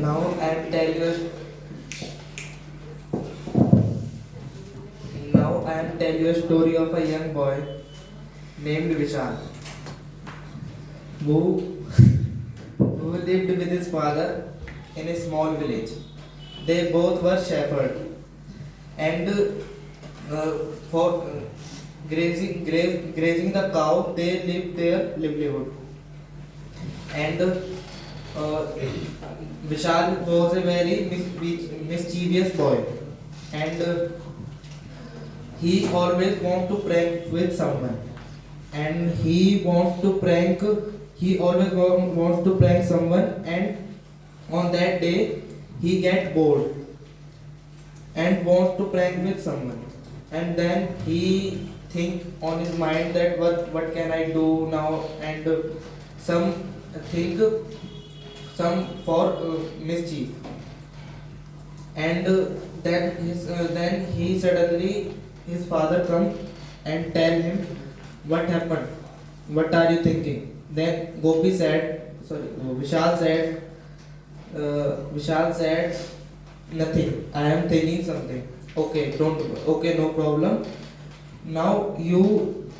Now I'll tell you. Now I'll tell you a story of a young boy named Vishal, who who lived with his father in a small village. They both were shepherds, and for grazing the cow, they lived their livelihood. And Vishal was a very mischievous boy, and he always wants to prank with someone, and he always wants to prank someone, and on that day he get bored and wants to prank with someone, and then he think on his mind that what can I do now, and some think some for mischief, and then he suddenly his father come and tell him what happened, what are you thinking. Then Gopi said, sorry, Vishal said, nothing, I am thinking something. Okay, don't, okay, no problem. Now you,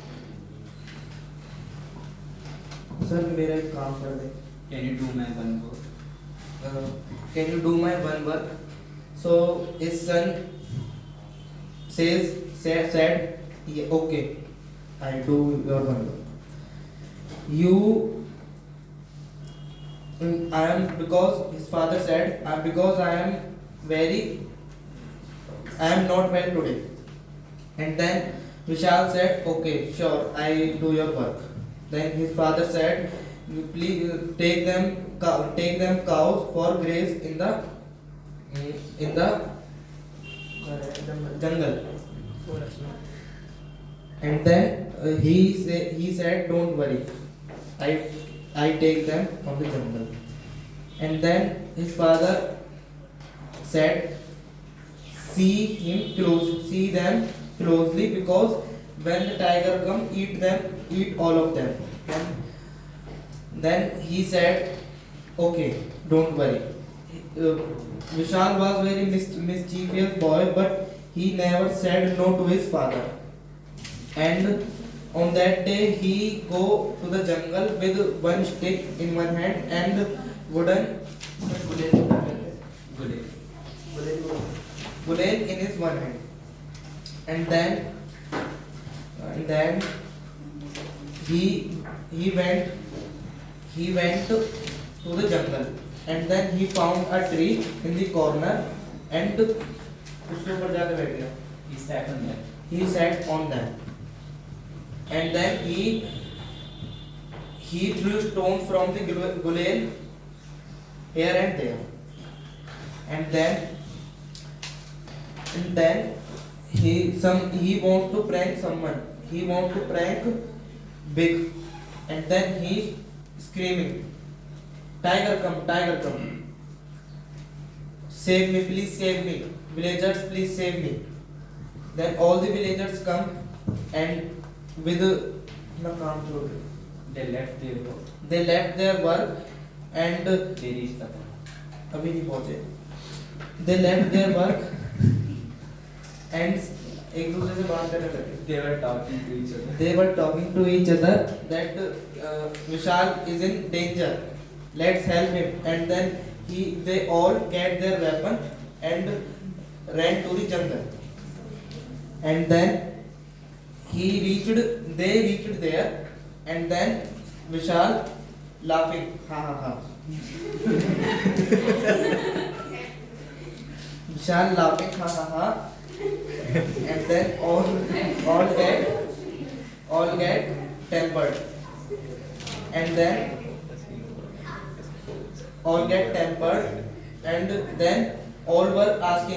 sir, मेरा एक काम कर दे. Can you do my one work? Uh, can you do my one work? So his son said, yeah, okay, I do your one work. You, I am, because his father said, because I am not well today. And then Vishal said, okay, sure, I do your work. Then his father said, you please take them cows for graze in the jungle. And then he said, don't worry, I I take them from the jungle. And then his father said, see them closely, because when the tiger come, eat all of them. And then he said, okay, don't worry. Uh, Vishal was very mischievous boy, but he never said no to his father. And on that day, he go to the jungle with one stick in one hand and wooden guled in his one hand. And then he went to the jungle, and then he found a tree in the corner, and उसके ऊपर जाके बैठ गया. He sat on that. He sat on that, and then he threw stones from the gulel here and there, and then he wants to prank someone. He wants to prank big, and then he screaming, tiger come, save me, please save me, villagers, please save me. Then all the villagers come, and with ना काम छोड़ दे. They left their work. They left their work, and They reached the point. अभी नहीं पहुंचे. They left their work and एक दूसरे से बात करने लगे. They were talking to each other. They were talking to each other that Vishal is in danger. Let's help him. And then they all get their weapon and ran to the jungle. And then they reached there, and then Vishal laughing, ha ha ha. Vishal laughing, ha ha ha. And then all get tempered, and then all get tempered, and then all were asked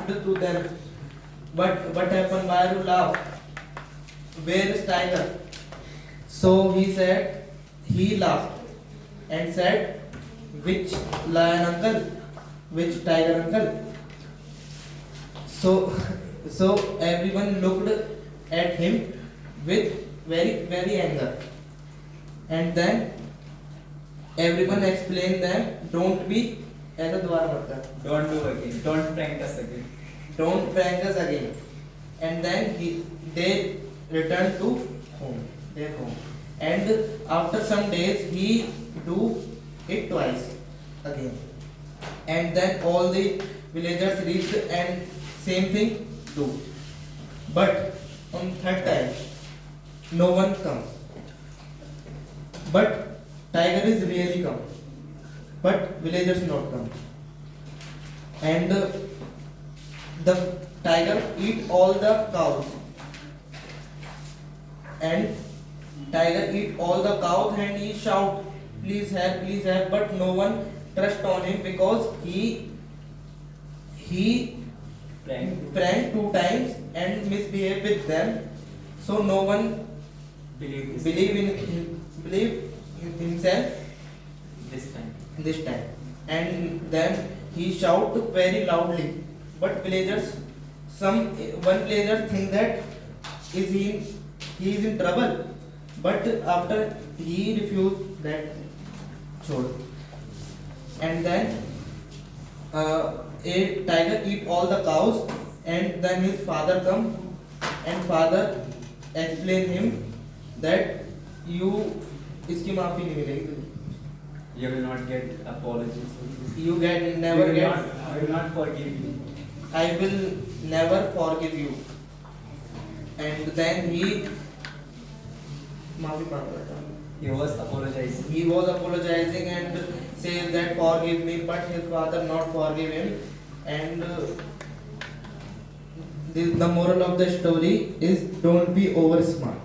to them, what happened, why you laugh, where is tiger? So he laughed and said, which lion uncle, which tiger uncle? So everyone looked at him with very anger, and then everyone explain them, don't be, ऐसा दोबारा मत कर, Don't do again. Don't prank us again. don't prank us again. And then they return to home, their home. And after some days he do it twice again. And then all the villagers reach and same thing do. But on third time, no one comes. But tiger is really come. But villagers not come. And the tiger eat all the cows. And tiger eat all the cows and he shout, please help, but no one trust on him because he Prank. pranked 2 times and misbehaved with them. So no one Believe this. believe in himself This time. this time. And then he shout very loudly. But villagers, one villager think that he is in trouble. But after he refused that chore. And then a tiger eat all the cows and then his father come and father explain him that you इसकी माफी नहीं मिलेगी, You will not get apologies. you get I never will get, not, I will not forgive you. I will never forgive you. And then he माफी मांग रहा था. He was apologizing. He was apologizing and says that forgive me, but his father not forgive him. And the moral of the story is don't be over smart.